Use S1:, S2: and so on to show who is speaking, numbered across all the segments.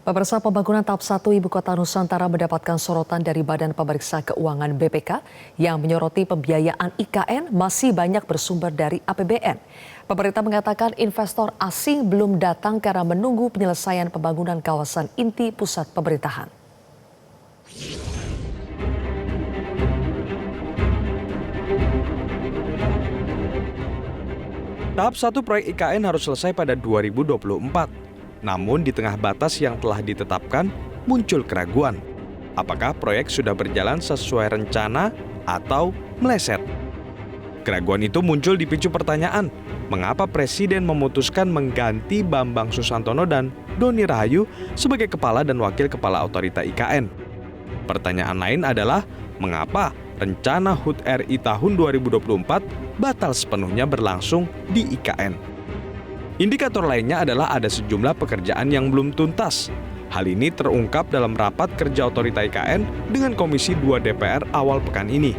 S1: Pemirsa, pembangunan tahap 1 Ibu Kota Nusantara mendapatkan sorotan dari Badan Pemeriksa Keuangan BPK yang menyoroti pembiayaan IKN masih banyak bersumber dari APBN. Pemerintah mengatakan investor asing belum datang karena menunggu penyelesaian pembangunan kawasan inti pusat pemerintahan.
S2: Tahap 1 proyek IKN harus selesai pada 2024. Namun di tengah batas yang telah ditetapkan, muncul keraguan. Apakah proyek sudah berjalan sesuai rencana atau meleset? Keraguan itu muncul dipicu pertanyaan, mengapa Presiden memutuskan mengganti Bambang Susantono dan Doni Rahayu sebagai kepala dan wakil kepala otorita IKN? Pertanyaan lain adalah, mengapa rencana HUT RI tahun 2024 batal sepenuhnya berlangsung di IKN? Indikator lainnya adalah ada sejumlah pekerjaan yang belum tuntas. Hal ini terungkap dalam rapat kerja otorita IKN dengan Komisi 2 DPR awal pekan ini.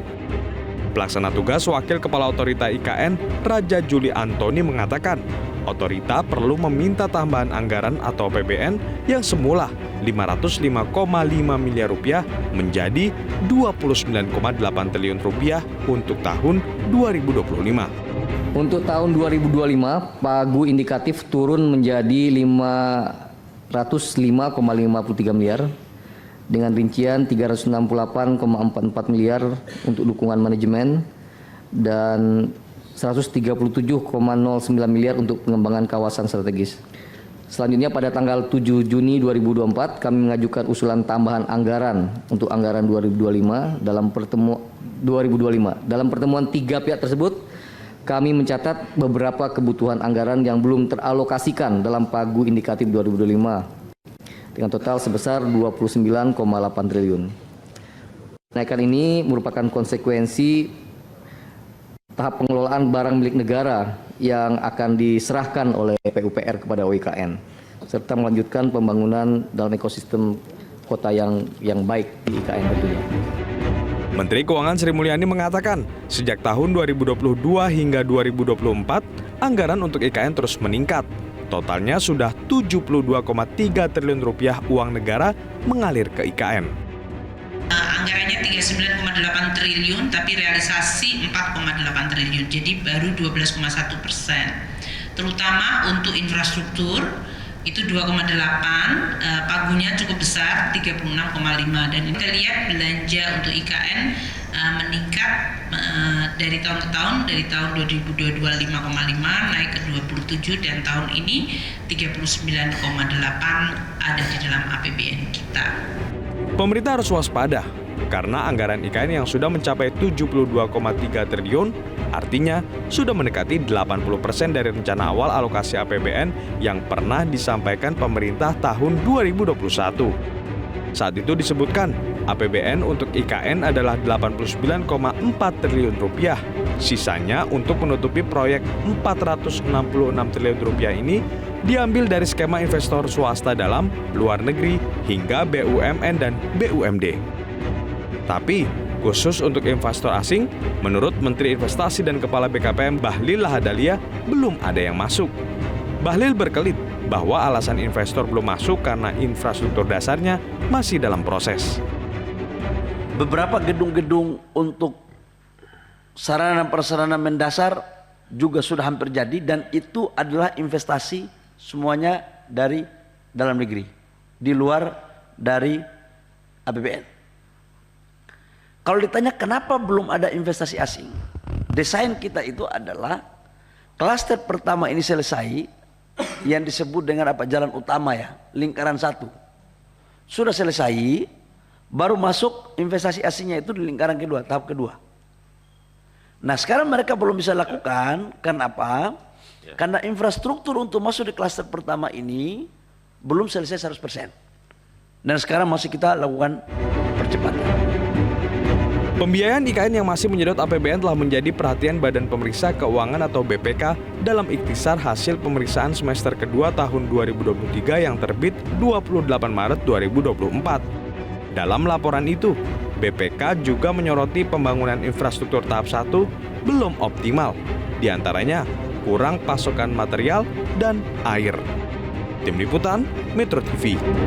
S2: Pelaksana tugas Wakil Kepala Otorita IKN, Raja Juli Antoni mengatakan, otorita perlu meminta tambahan anggaran atau APBN yang semula 505,5 miliar rupiah menjadi 29,8 triliun rupiah untuk tahun 2025.
S3: Untuk tahun 2025, pagu indikatif turun menjadi 505,53 miliar dengan rincian 368,44 miliar untuk dukungan manajemen dan 137,09 miliar untuk pengembangan kawasan strategis. Selanjutnya pada tanggal 7 Juni 2024 kami mengajukan usulan tambahan anggaran untuk anggaran 2025 dalam pertemuan tiga pihak tersebut. Kami mencatat beberapa kebutuhan anggaran yang belum teralokasikan dalam pagu indikatif 2025 dengan total sebesar 29,8 triliun. Kenaikan ini merupakan konsekuensi tahap pengelolaan barang milik negara yang akan diserahkan oleh PUPR kepada OIKN serta melanjutkan pembangunan dalam ekosistem kota yang baik di IKN tentunya.
S2: Menteri Keuangan Sri Mulyani mengatakan, sejak tahun 2022 hingga 2024, anggaran untuk IKN terus meningkat. Totalnya sudah 72,3 triliun rupiah uang negara mengalir ke IKN.
S4: Anggarannya 39,8 triliun, tapi realisasi 4,8 triliun, jadi baru 12,1%. Terutama untuk infrastruktur, itu 2,8, pagunya cukup besar 36,5, dan ini kita lihat belanja untuk IKN meningkat dari tahun ke tahun, dari tahun 2022 5,5 naik ke 27 dan tahun ini 39,8 ada di dalam APBN kita.
S2: Pemerintah harus waspada karena anggaran IKN yang sudah mencapai 72,3 triliun artinya sudah mendekati 80% dari rencana awal alokasi APBN yang pernah disampaikan pemerintah tahun 2021. Saat itu disebutkan APBN untuk IKN adalah 89,4 triliun rupiah. Sisanya untuk menutupi proyek 466 triliun rupiah ini diambil dari skema investor swasta dalam, luar negeri, hingga BUMN dan BUMD. Tapi, khusus untuk investor asing, menurut Menteri Investasi dan Kepala BKPM Bahlil Lahadalia, belum ada yang masuk. Bahlil berkelit bahwa alasan investor belum masuk karena infrastruktur dasarnya masih dalam proses.
S5: Beberapa gedung-gedung untuk sarana prasarana mendasar juga sudah hampir jadi dan itu adalah investasi semuanya dari dalam negeri, di luar dari APBN. Kalau ditanya kenapa belum ada investasi asing, desain kita itu adalah klaster pertama ini selesai, yang disebut dengan jalan utama ya, lingkaran 1. Sudah selesai, baru masuk investasi asingnya itu di lingkaran kedua, tahap kedua. Nah sekarang mereka belum bisa lakukan, kenapa? Karena infrastruktur untuk masuk di klaster pertama ini belum selesai 100%. Dan sekarang masih kita lakukan percepatan.
S2: Pembiayaan IKN yang masih menyedot APBN telah menjadi perhatian Badan Pemeriksa Keuangan atau BPK dalam ikhtisar hasil pemeriksaan semester kedua tahun 2023 yang terbit 28 Maret 2024. Dalam laporan itu, BPK juga menyoroti pembangunan infrastruktur tahap 1 belum optimal, diantaranya kurang pasokan material dan air. Tim Liputan, Metro TV.